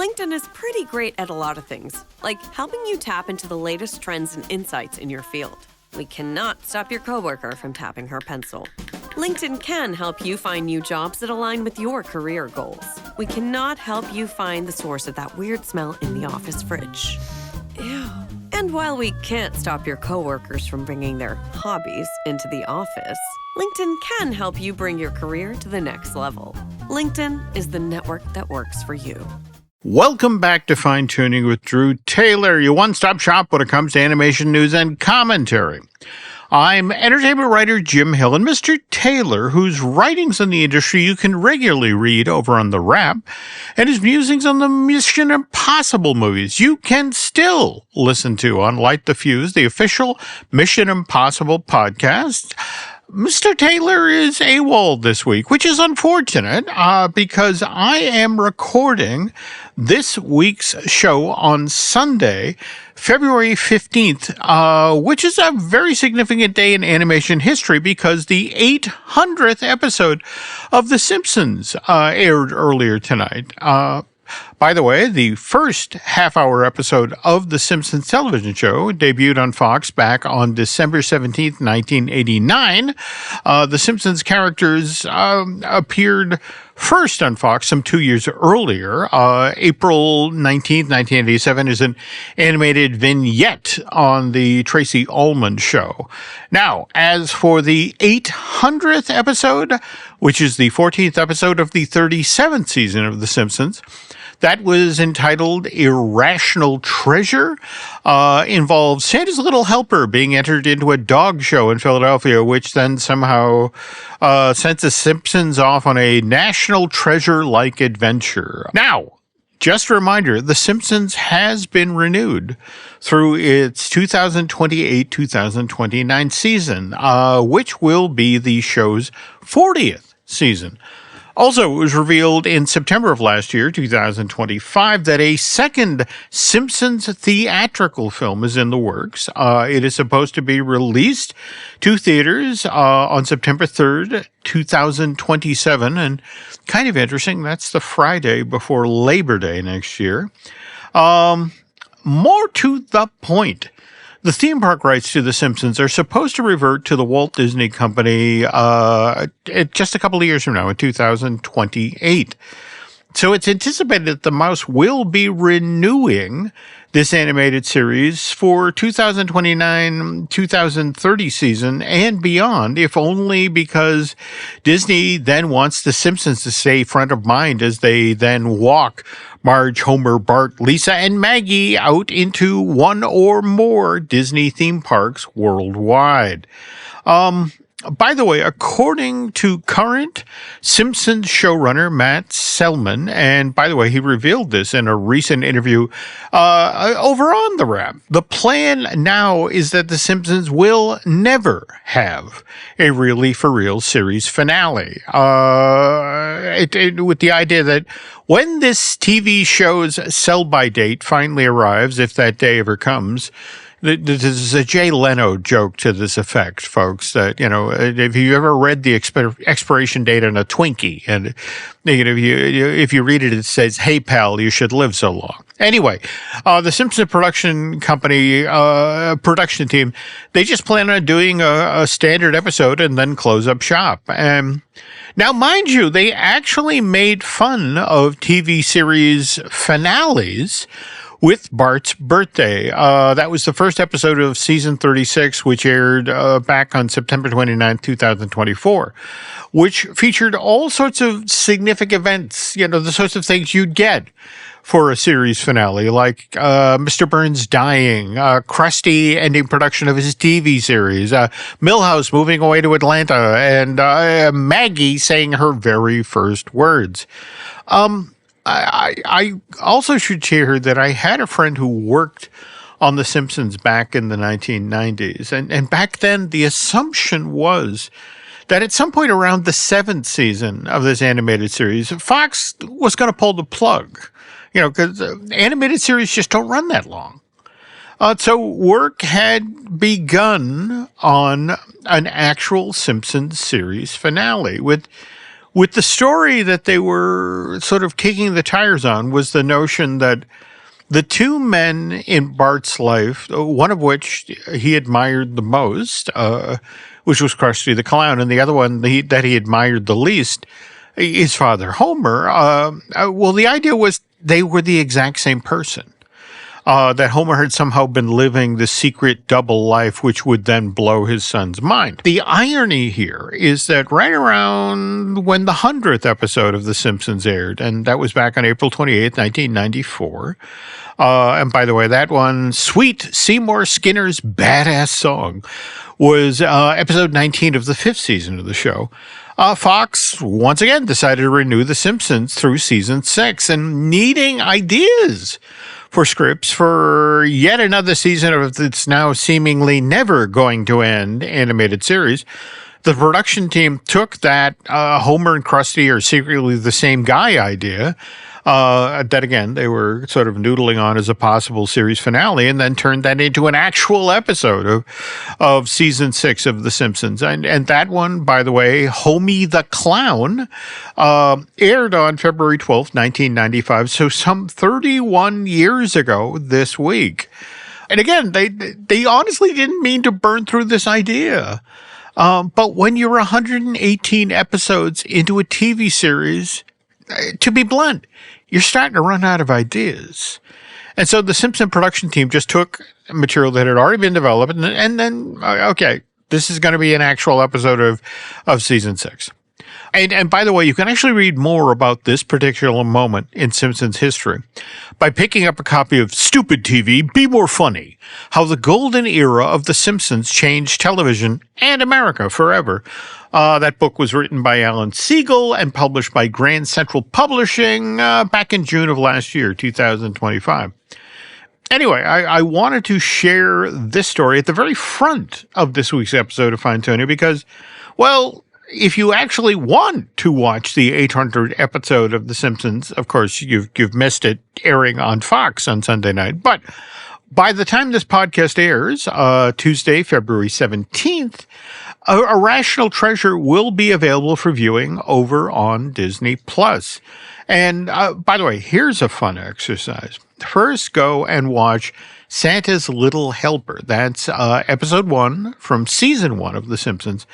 LinkedIn is pretty great at a lot of things, like helping you tap into the latest trends and insights in your field. We cannot stop your coworker from tapping her pencil. LinkedIn can help you find new jobs that align with your career goals. We cannot help you find the source of that weird smell in the office fridge. Ew. And while we can't stop your coworkers from bringing their hobbies into the office, LinkedIn can help you bring your career to the next level. LinkedIn is the network that works for you. Welcome back to Fine Tooning with Drew Taylor, your one-stop shop when it comes to animation news and commentary. I'm entertainment writer Jim Hill, and Mr. Taylor, whose writings on the industry you can regularly read over on The Wrap, and his musings on the Mission Impossible movies you can still listen to on Light the Fuse, the official Mission Impossible podcast. Mr. Taylor is AWOL this week, which is unfortunate because I am recording this week's show on Sunday, February 15th, which is a very significant day in animation history because the 800th episode of The Simpsons aired earlier tonight. By the way, the first half-hour episode of The Simpsons television show debuted on Fox back on December 17th, 1989. The Simpsons characters appeared first on Fox some 2 years earlier. April 19th, 1987 is an animated vignette on the Tracy Ullman show. Now, as for the 800th episode, which is the 14th episode of the 37th season of The Simpsons, that was entitled Irrational Treasure, involved Santa's Little Helper being entered into a dog show in Philadelphia, which then somehow sent the Simpsons off on a national treasure-like adventure. Now, just a reminder, The Simpsons has been renewed through its 2028-2029 season, which will be the show's 40th season. Also, it was revealed in September of last year, 2025, that a second Simpsons theatrical film is in the works. It is supposed to be released to theaters on September 3rd, 2027, and kind of interesting, that's the Friday before Labor Day next year. More to the point, the theme park rights to The Simpsons are supposed to revert to the Walt Disney Company just a couple of years from now, in 2028. So it's anticipated that the Mouse will be renewing this animated series for 2029-2030 season and beyond, if only because Disney then wants The Simpsons to stay front of mind as they then walk Marge, Homer, Bart, Lisa, and Maggie out into one or more Disney theme parks worldwide. By the way, according to current Simpsons showrunner Matt Selman, and by the way, he revealed this in a recent interview over on The Wrap, the plan now is that The Simpsons will never have a Really For Real series finale. With the idea that when this TV show's sell-by date finally arrives, if that day ever comes, there's a Jay Leno joke to this effect, folks, that, you know, if you ever read the expiration date on a Twinkie, and if you read it, it says, "Hey, pal, you should live so long." Anyway, the Simpson production company, production team, they just plan on doing a standard episode and then close up shop. Now, mind you, they actually made fun of TV series finales with Bart's Birthday. That was the first episode of season 36, which aired back on September 29th, 2024, which featured all sorts of significant events, you know, the sorts of things you'd get for a series finale, like Mr. Burns dying, Krusty ending production of his TV series, Milhouse moving away to Atlanta, and Maggie saying her very first words. I also should share that I had a friend who worked on The Simpsons back in the 1990s. And back then, the assumption was that at some point around the 7th season of this animated series, Fox was going to pull the plug. You know, because animated series just don't run that long. So work had begun on an actual Simpsons series finale with with the story that they were sort of kicking the tires on was the notion that the two men in Bart's life, one of which he admired the most, which was Krusty the Clown, and the other one that he admired the least, his father Homer. Well, the idea was they were the exact same person. That Homer had somehow been living the secret double life, which would then blow his son's mind. The irony here is that right around when the 100th episode of The Simpsons aired, and that was back on April 28th, 1994, and by the way, that one, Sweet Seymour Skinner's Badass Song, was episode 19 of the 5th season of the show. Fox once again decided to renew The Simpsons through season 6, and needing ideas for scripts for yet another season of its now seemingly never going to end animated series, the production team took that Homer and Krusty are secretly the same guy idea, that again, they were sort of noodling on as a possible series finale, and then turned that into an actual episode of season 6 of The Simpsons. And that one, by the way, Homie the Clown, aired on February 12th, 1995, so some 31 years ago this week. And again, they honestly didn't mean to burn through this idea. But when you're 118 episodes into a TV series, to be blunt, you're starting to run out of ideas. And so the Simpson production team just took material that had already been developed and then, okay, this is going to be an actual episode of season 6. And by the way, you can actually read more about this particular moment in Simpsons history by picking up a copy of Stupid TV, Be More Funny, How the Golden Era of The Simpsons Changed Television and America Forever. That book was written by Alan Siegel and published by Grand Central Publishing back in June of last year, 2025. Anyway, I wanted to share this story at the very front of this week's episode of Fine Tooning because, well, if you actually want to watch the 800th episode of The Simpsons, of course, you've missed it airing on Fox on Sunday night. But by the time this podcast airs, Tuesday, February 17th, Irrational Treasure will be available for viewing over on Disney+. And by the way, here's a fun exercise. First, go and watch Santa's Little Helper. That's episode 1 from season 1 of The Simpsons.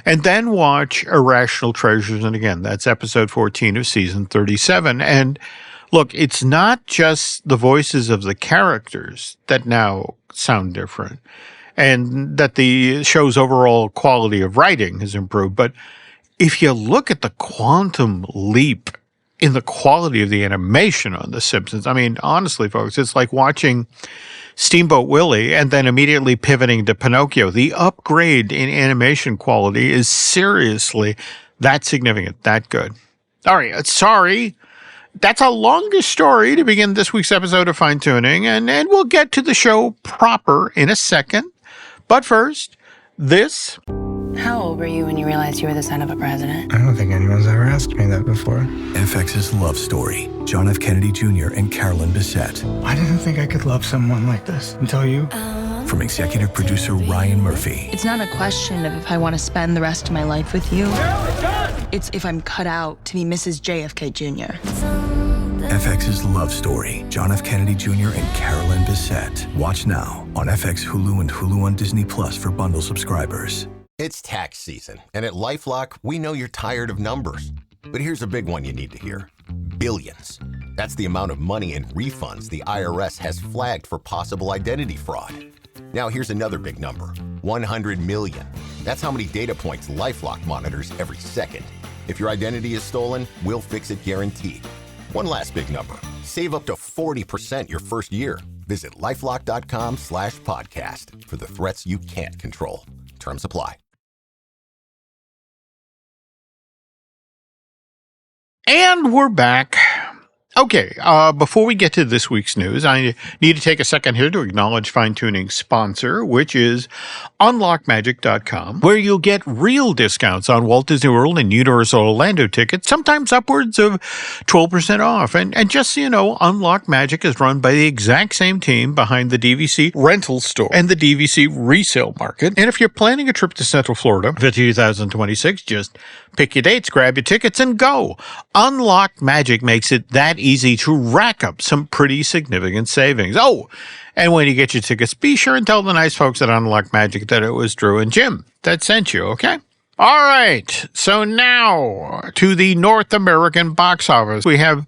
And then watch Irrational Treasures. And again, that's episode 14 of season 37. And look, it's not just the voices of the characters that now sound different and that the show's overall quality of writing has improved. But if you look at the quantum leap in the quality of the animation on The Simpsons, I mean, honestly, folks, it's like watching Steamboat Willie and then immediately pivoting to Pinocchio. The upgrade in animation quality is seriously that significant, that good. All right, sorry. That's a longer story to begin this week's episode of Fine Tooning, and we'll get to the show proper in a second. But first, this. How old were you when you realized you were the son of a president? I don't think anyone's ever asked me that before. FX's Love Story. John F. Kennedy Jr. and Carolyn Bessette. I didn't think I could love someone like this until you. From executive producer Ryan Murphy. It's not a question of if I want to spend the rest of my life with you. It's if I'm cut out to be Mrs. JFK Jr. FX's Love Story. John F. Kennedy Jr. and Carolyn Bessette. Watch now on FX, Hulu, and Hulu on Disney Plus for bundle subscribers. It's tax season, and at LifeLock, we know you're tired of numbers. But here's a big one you need to hear. Billions. That's the amount of money in refunds the IRS has flagged for possible identity fraud. Now here's another big number. 100 million. That's how many data points LifeLock monitors every second. If your identity is stolen, we'll fix it guaranteed. One last big number. Save up to 40% your first year. Visit LifeLock.com/podcast for the threats you can't control. Terms apply. And we're back. Okay, before we get to this week's news, I need to take a second here to acknowledge Fine Tuning's sponsor, which is unlockmagic.com, where you'll get real discounts on Walt Disney World and Universal Orlando tickets, sometimes upwards of 12% off. And just so you know, Unlock Magic is run by the exact same team behind the DVC rental store and the DVC resale market. And if you're planning a trip to Central Florida for 2026, just pick your dates, grab your tickets, and go. Unlock Magic makes it that easy to rack up some pretty significant savings. Oh, and when you get your tickets, be sure and tell the nice folks at Unlock Magic that it was Drew and Jim that sent you, okay? All right, so now to the North American box office. We have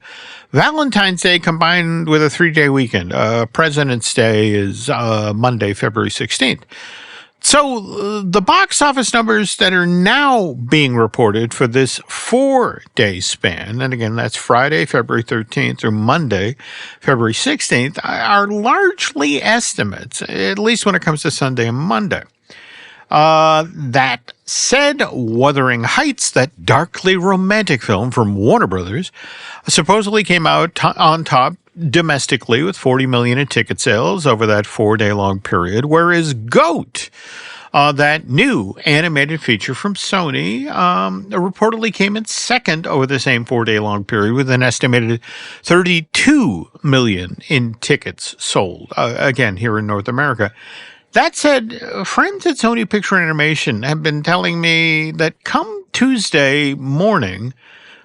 Valentine's Day combined with a 3-day weekend. President's Day is Monday, February 16th. So the box office numbers that are now being reported for this 4-day span, and again, that's Friday, February 13th through Monday, February 16th, are largely estimates, at least when it comes to Sunday and Monday. That said, Wuthering Heights, that darkly romantic film from Warner Brothers, supposedly came out on top domestically with $40 million in ticket sales over that 4-day-long period, whereas Goat, that new animated feature from Sony, reportedly came in second over the same 4-day-long period with an estimated $32 million in tickets sold, again, here in North America. That said, friends at Sony Picture Animation have been telling me that come Tuesday morning,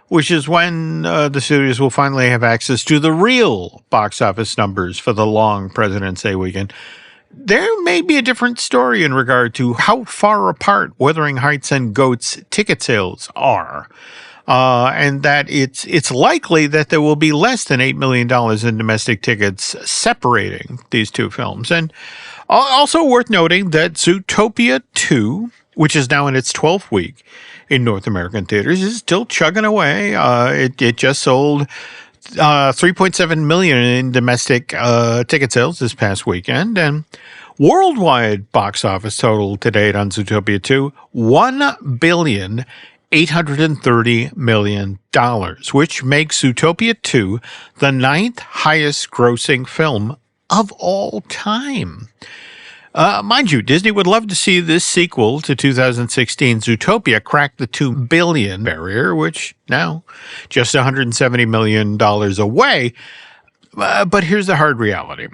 which is when the studios will finally have access to the real box office numbers for the long President's Day weekend, there may be a different story in regard to how far apart Wuthering Heights and Goat's ticket sales are. And that it's likely that there will be less than $8 million in domestic tickets separating these two films. And also worth noting that Zootopia 2, which is now in its 12th week in North American theaters, is still chugging away. It just sold $3.7 million in domestic ticket sales this past weekend, and worldwide box office total to date on Zootopia 2, $1,830 million, which makes Zootopia 2 the 9th highest grossing film of all time. Mind you, Disney would love to see this sequel to 2016 Zootopia crack the $2 billion barrier, which now just $170 million away. But here's the hard reality.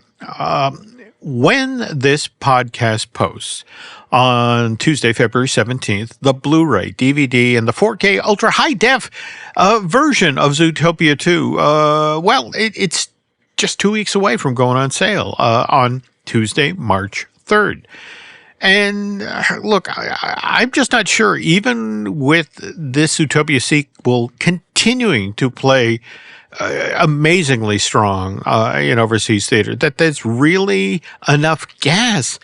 When this podcast posts on Tuesday, February 17th, the Blu-ray, DVD, and the 4K Ultra High Def version of Zootopia 2, it's just 2 weeks away from going on sale on Tuesday, March 3rd. And look, I'm just not sure, even with this Zootopia sequel continuing to play amazingly strong in overseas theater, that there's really enough gas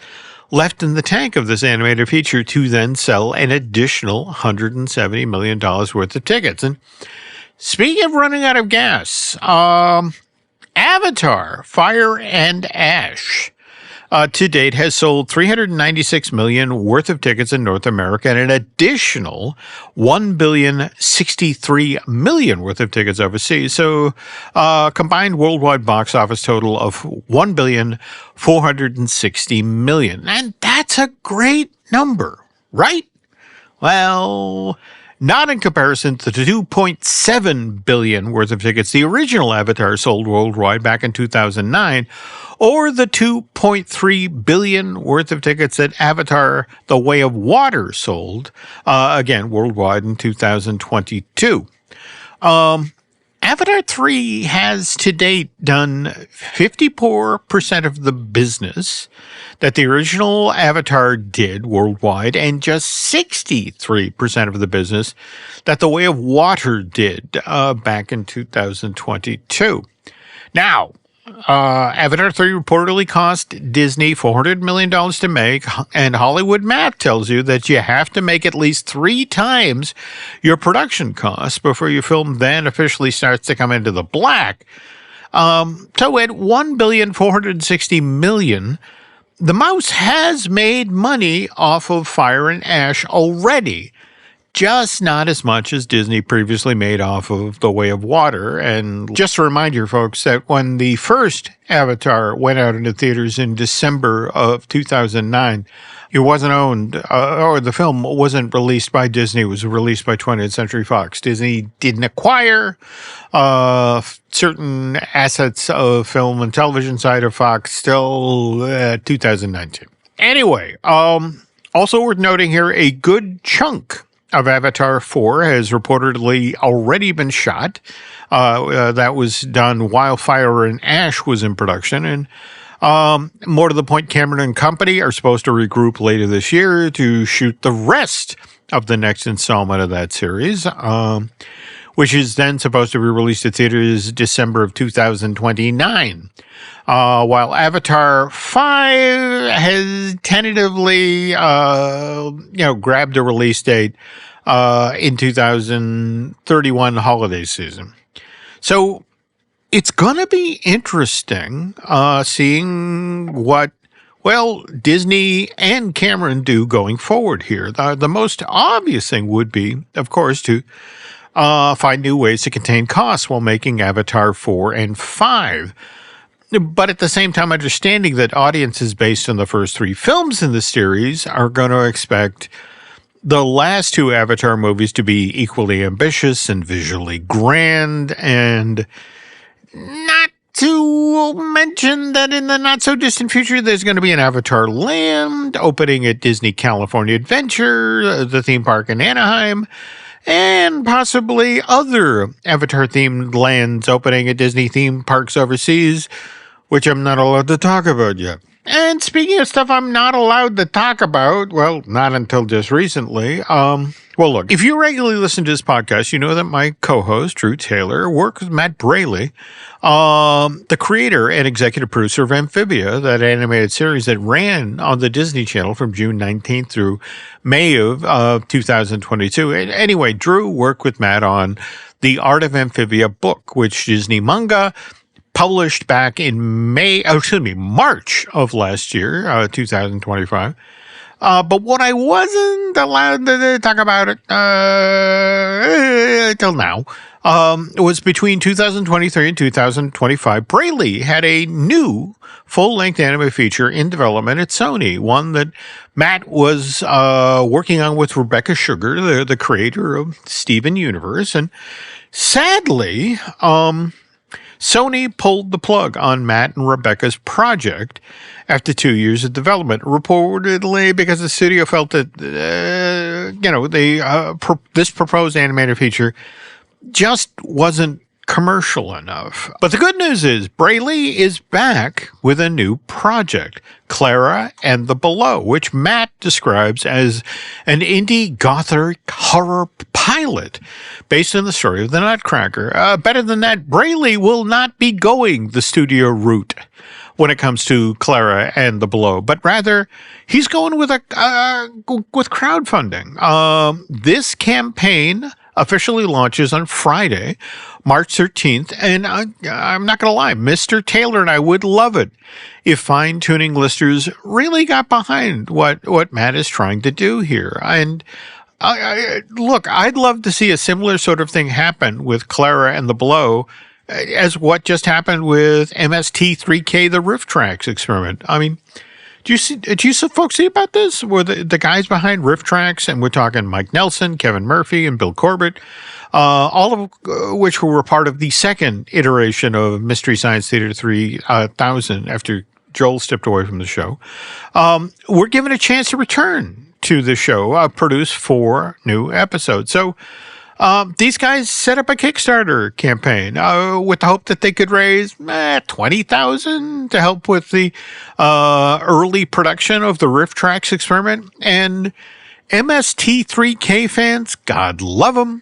left in the tank of this animated feature to then sell an additional $170 million worth of tickets. And speaking of running out of gas, Avatar, Fire and Ash, to date has sold $396 million worth of tickets in North America and an additional $1,063 million worth of tickets overseas. So combined worldwide box office total of $1,460 million. And that's a great number, right? Well, not in comparison to the $2.7 billion worth of tickets the original Avatar sold worldwide back in 2009, or the $2.3 billion worth of tickets that Avatar The Way of Water sold, again, worldwide in 2022. Avatar 3 has to date done 54% of the business that the original Avatar did worldwide, and just 63% of the business that The Way of Water did back in 2022. Now, Avatar 3 reportedly cost Disney $400 million to make, and Hollywood math tells you that you have to make at least 3 times your production costs before your film then officially starts to come into the black. So at $1,460 million, the mouse has made money off of Fire and Ash already. just not as much as Disney previously made off of The Way of Water. And just to remind you folks that when the first Avatar went out into theaters in December of 2009, it wasn't owned, or the film wasn't released by Disney. It was released by 20th Century Fox. Disney didn't acquire certain assets of film and television side of Fox till 2019. Anyway, also worth noting here, a good chunk of Avatar 4 has reportedly already been shot. That was done while Fire and Ash was in production. And more to the point, Cameron and company are supposed to regroup later this year to shoot the rest of the next installment of that series, which is then supposed to be released at theaters December of 2029. While Avatar 5 has tentatively, grabbed a release date in 2031 holiday season. So it's going to be interesting seeing what, Disney and Cameron do going forward here. The most obvious thing would be, of course, to find new ways to contain costs while making Avatar 4 and 5. But at the same time, understanding that audiences based on the first 3 films in the series are going to expect the last 2 Avatar movies to be equally ambitious and visually grand, and not to mention that in the not-so-distant future, there's going to be an Avatar Land opening at Disney California Adventure, the theme park in Anaheim, and possibly other Avatar-themed lands opening at Disney theme parks overseas, which I'm not allowed to talk about yet. And speaking of stuff I'm not allowed to talk about, not until just recently, look, if you regularly listen to this podcast, you know that my co-host, Drew Taylor, works with Matt Braley, the creator and executive producer of Amphibia, that animated series that ran on the Disney Channel from June 19th through May of 2022. And anyway, Drew worked with Matt on the Art of Amphibia book, which Disney Manga published back in March of last year, 2025. But what I wasn't allowed to talk about till now was between 2023 and 2025, Braley had a new full-length anime feature in development at Sony, one that Matt was working on with Rebecca Sugar, the creator of Steven Universe. And sadly, Sony pulled the plug on Matt and Rebecca's project after 2 years of development, reportedly because the studio felt that, this proposed animated feature just wasn't commercial enough. But the good news is Braley is back with a new project, Clara and the Below, which Matt describes as an indie gothic horror pilot based on the story of the Nutcracker. Better than that, Braley will not be going the studio route when it comes to Clara and the Below, but rather he's going with crowdfunding. This campaign officially launches on Friday, March 13th, and I'm not going to lie, Mr. Taylor and I would love it if Fine Tooning listeners really got behind what Matt is trying to do here. And look, I'd love to see a similar sort of thing happen with Clara and the Below as what just happened with MST3K, the Riff Tracks experiment. I mean, do you folks see about this? Were the guys behind Riff Tracks, and we're talking Mike Nelson, Kevin Murphy, and Bill Corbett, all of which were part of the second iteration of Mystery Science Theater 3000 after Joel stepped away from the show, were given a chance to return to the show, produce 4 new episodes. So these guys set up a Kickstarter campaign with the hope that they could raise $20,000 to help with the early production of the Riff Tracks experiment. And MST3K fans, God love them,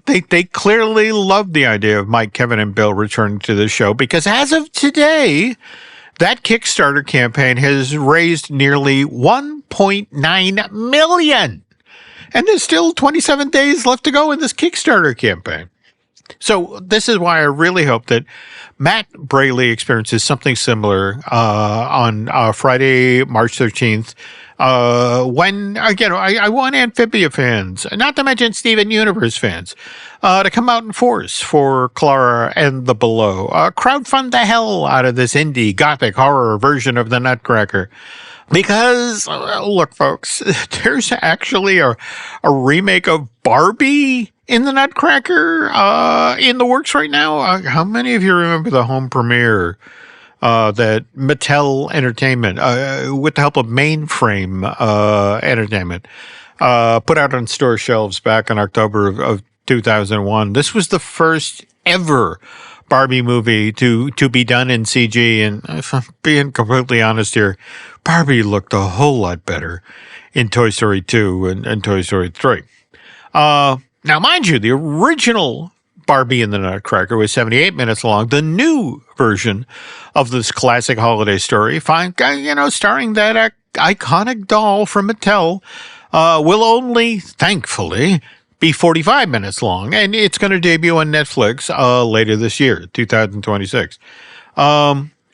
they clearly love the idea of Mike, Kevin, and Bill returning to the show, because as of today, that Kickstarter campaign has raised nearly $1.9 million. And there's still 27 days left to go in this Kickstarter campaign. So this is why I really hope that Matt Braley experiences something similar on Friday, March 13th When, again, I want Amphibia fans, not to mention Steven Universe fans, to come out in force for Clara and the Below. Crowdfund the hell out of this indie gothic horror version of the Nutcracker. Because, look, folks, there's actually a remake of Barbie in the Nutcracker in the works right now. How many of you remember the home premiere that Mattel Entertainment, with the help of Mainframe Entertainment, put out on store shelves back in October of 2001? This was the first ever Barbie movie to be done in CG, and if I'm being completely honest here, Barbie looked a whole lot better in Toy Story 2 and Toy Story 3. Now, mind you, the original Barbie and the Nutcracker was 78 minutes long. The new version of this classic holiday story, starring that iconic doll from Mattel, will only, thankfully, be 45 minutes long, and it's going to debut on Netflix later this year, 2026.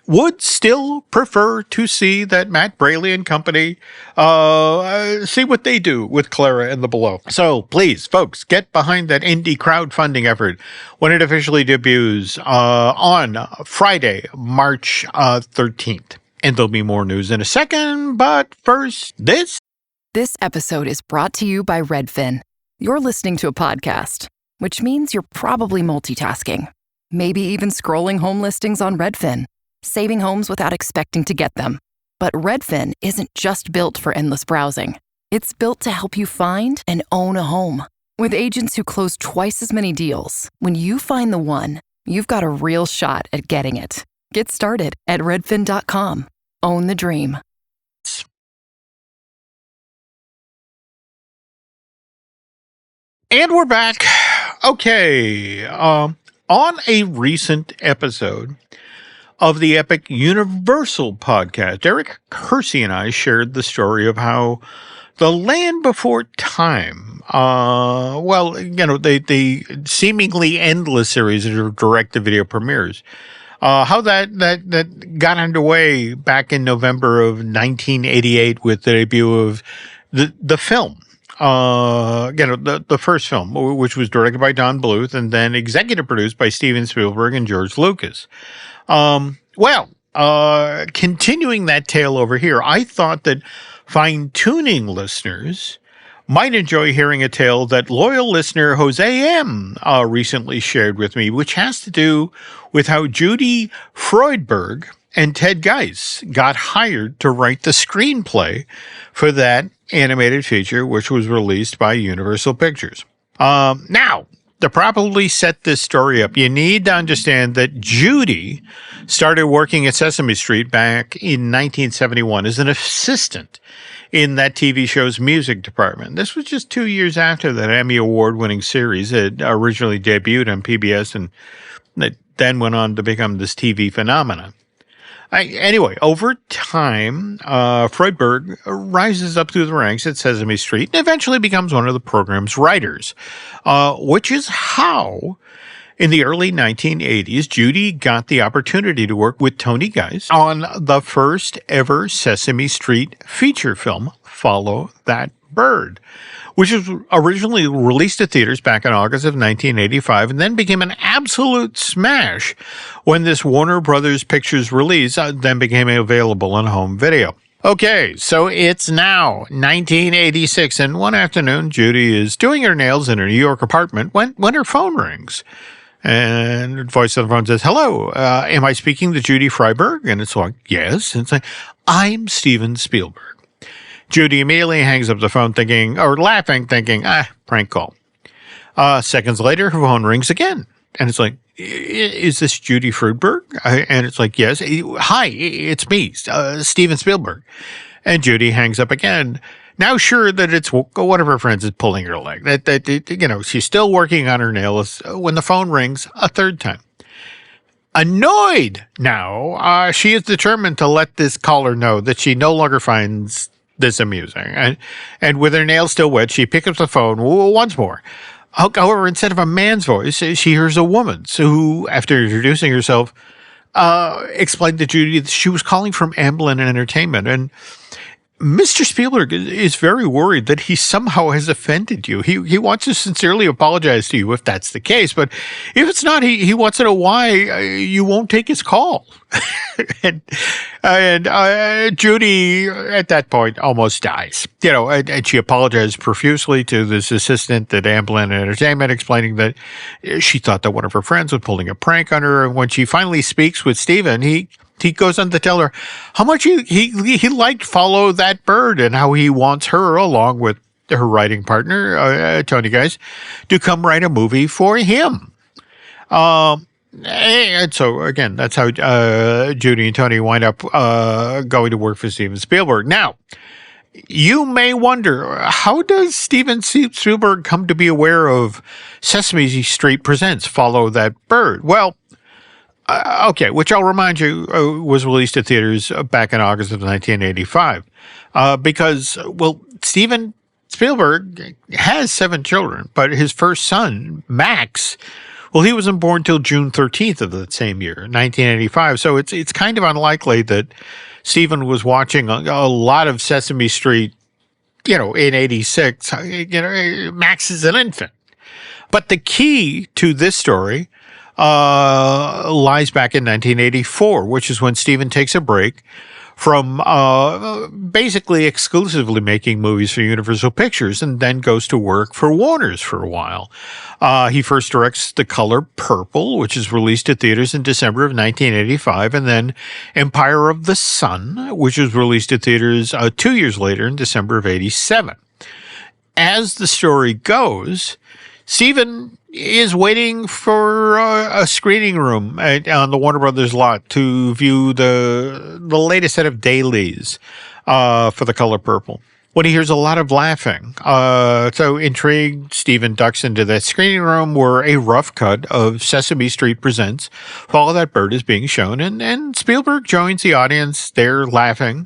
Would still prefer to see that Matt Braley and company see what they do with Clara and the Below. So please, folks, get behind that indie crowdfunding effort when it officially debuts on Friday, March 13th. And there'll be more news in a second, but first, this. This episode is brought to you by Redfin. You're listening to a podcast, which means you're probably multitasking. Maybe even scrolling home listings on Redfin, saving homes without expecting to get them. But Redfin isn't just built for endless browsing. It's built to help you find and own a home. With agents who close twice as many deals, when you find the one, you've got a real shot at getting it. Get started at redfin.com. Own the dream. And we're back. Okay. On a recent episode of the Epic Universal podcast, Eric Kersey and I shared the story of how The Land Before Time, the seemingly endless series of direct-to-video premieres, how that got underway back in November of 1988 with the debut of the film. The first film, which was directed by Don Bluth and then executive produced by Steven Spielberg and George Lucas. Continuing that tale over here, I thought that Fine Tooning listeners might enjoy hearing a tale that loyal listener Jose M. Recently shared with me, which has to do with how Judy Freudberg and Ted Geis got hired to write the screenplay for that animated feature, which was released by Universal Pictures. Now, to properly set this story up, you need to understand that Judy started working at Sesame Street back in 1971 as an assistant in that TV show's music department. This was just 2 years after that Emmy Award-winning series had originally debuted on PBS and that then went on to become this TV phenomenon. Anyway, over time, Freudberg rises up through the ranks at Sesame Street and eventually becomes one of the program's writers, which is how, in the early 1980s, Judy got the opportunity to work with Tony Geis on the first ever Sesame Street feature film, Follow That Bird, which was originally released to theaters back in August of 1985 and then became an absolute smash when this Warner Brothers Pictures release then became available on home video. Okay, so it's now 1986, and one afternoon, Judy is doing her nails in her New York apartment when her phone rings. And the voice on the phone says, "Hello, am I speaking to Judy Freudberg?" And it's like, "Yes." And it's like, "I'm Steven Spielberg." Judy immediately hangs up the phone thinking, prank call. Seconds later, her phone rings again. And it's like, "Is this Judy Freudberg?" And it's like, "Yes." "Hi, it's me, Steven Spielberg." And Judy hangs up again. Now sure that it's one of her friends is pulling her leg. That she's still working on her nails when the phone rings a third time. Annoyed now, she is determined to let this caller know that she no longer finds this amusing. And with her nails still wet, she picks up the phone once more. However, instead of a man's voice, she hears a woman's who, after introducing herself, explained to Judy that she was calling from Amblin Entertainment. And Mr. Spielberg is very worried that he somehow has offended you. He wants to sincerely apologize to you if that's the case, but if it's not, he wants to know why you won't take his call. and Judy, at that point, almost dies. And she apologized profusely to this assistant at Amblin Entertainment, explaining that she thought that one of her friends was pulling a prank on her. And when she finally speaks with Steven, he goes on to tell her how much he liked Follow That Bird and how he wants her, along with her writing partner, Tony Geis, to come write a movie for him. And so, again, that's how Judy and Tony wind up going to work for Steven Spielberg. Now, you may wonder, how does Steven Spielberg come to be aware of Sesame Street Presents Follow That Bird? Well, okay, which I'll remind you was released at theaters back in August of 1985. Because, well, Steven Spielberg has 7 children, but his first son, Max, well, he wasn't born till June 13th of that same year, 1985. So it's kind of unlikely that Steven was watching a lot of Sesame Street, in 86. Max is an infant. But the key to this story lies back in 1984, which is when Steven takes a break from basically exclusively making movies for Universal Pictures and then goes to work for Warner's for a while. He first directs The Color Purple, which is released at theaters in December of 1985, and then Empire of the Sun, which was released at theaters 2 years later in December of 87. As the story goes, Steven is waiting for a screening room on the Warner Brothers lot to view the latest set of dailies for The Color Purple, when he hears a lot of laughing. So intrigued, Steven ducks into that screening room where a rough cut of Sesame Street Presents Follow That Bird is being shown, and Spielberg joins the audience there laughing.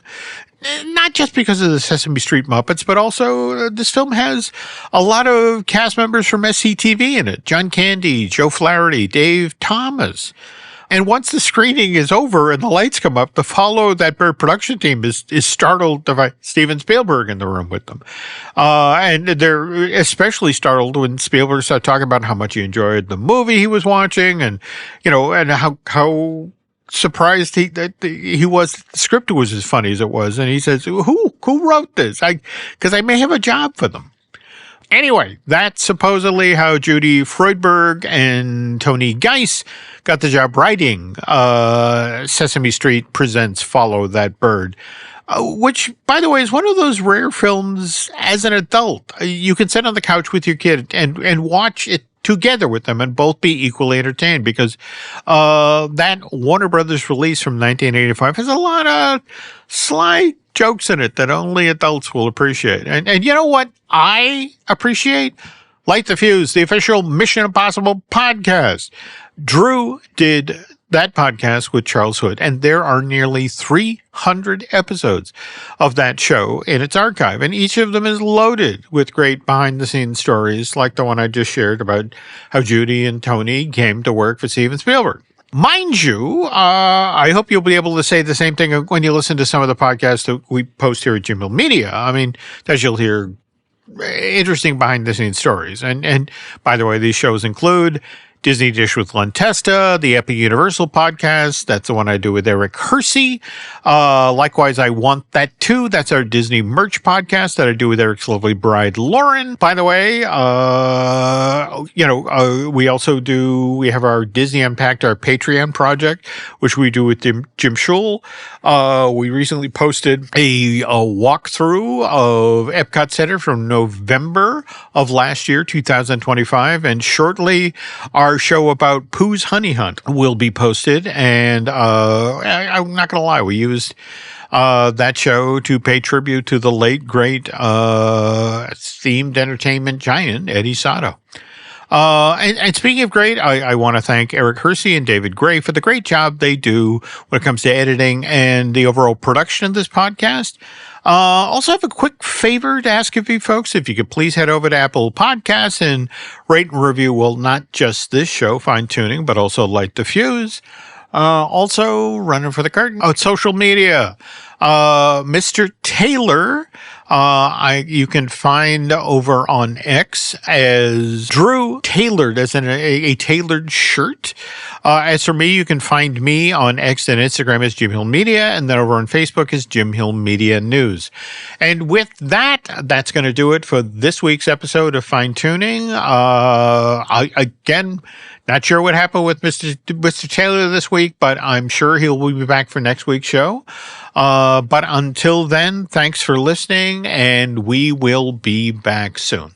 Not just because of the Sesame Street Muppets, but also this film has a lot of cast members from SCTV in it. John Candy, Joe Flaherty, Dave Thomas. And once the screening is over and the lights come up, the Follow That Bird production team is startled to find Steven Spielberg in the room with them. And they're especially startled when Spielberg started talking about how much he enjoyed the movie he was watching and how surprised he was the script was as funny as it was. And he says, who wrote this? Because I may have a job for them. Anyway, that's supposedly how Judy Freudberg and Tony Geis got the job writing Sesame Street Presents Follow That Bird, which, by the way, is one of those rare films as an adult. You can sit on the couch with your kid and watch it together with them and both be equally entertained, because that Warner Brothers release from 1985 has a lot of sly jokes in it that only adults will appreciate. And you know what I appreciate? Light the Fuse, the official Mission Impossible podcast. Drew did that podcast with Charles Hood, and there are nearly 300 episodes of that show in its archive, and each of them is loaded with great behind-the-scenes stories like the one I just shared about how Judy and Tony came to work for Steven Spielberg. Mind you, I hope you'll be able to say the same thing when you listen to some of the podcasts that we post here at Jim Hill Media. I mean, as you'll hear interesting behind-the-scenes stories. And by the way, these shows include Disney Dish with Len Testa, the Epic Universal podcast. That's the one I do with Eric Hersey. Likewise, I Want That Too. That's our Disney merch podcast that I do with Eric's lovely bride, Lauren. By the way, we have our Disney Unpacked, our Patreon project, which we do with Jim Schul. We recently posted a walkthrough of Epcot Center from November of last year, 2025. And shortly, our show about Pooh's Honey Hunt will be posted, and I'm not going to lie, we used that show to pay tribute to the late, great themed entertainment giant, Eddie Sato. And speaking of great, I want to thank Eric Hersey and David Gray for the great job they do when it comes to editing and the overall production of this podcast. Also have a quick favor to ask of you folks. If you could please head over to Apple Podcasts and rate and review, well, not just this show, Fine Tooning, but also Light the Fuse. Also running for the curtain. Oh, social media. Mr. Taylor, you can find over on X as Drew Tailored, as in a tailored shirt. As for me, you can find me on X and Instagram as Jim Hill Media, and then over on Facebook as Jim Hill Media News. And with that, that's going to do it for this week's episode of Fine Tuning. Again, not sure what happened with Mr. Taylor this week, but I'm sure he'll be back for next week's show. But until then, thanks for listening, and we will be back soon.